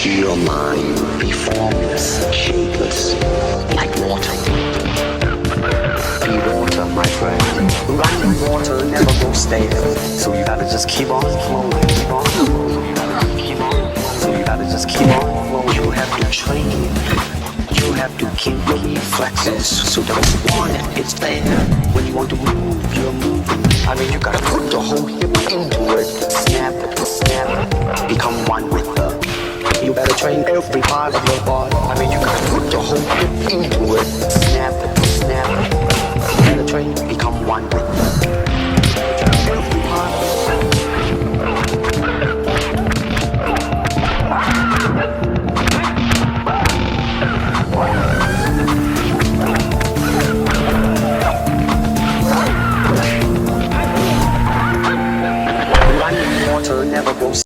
Your mind be formless, shapeless, like water. Be water, my friend. Running water never goes stale. So you gotta just keep on flowing, keep on flowing. So you gotta just keep on flowing. You have to train. You have to keep reflexes. So don't want it, it's there. When you want to move, you're moving. I mean, you gotta put the whole hip into it. Snap it, become one with the. You better train every part of your body. I mean, you gotta put the whole hip into it. Snap it, you better train, become one with the.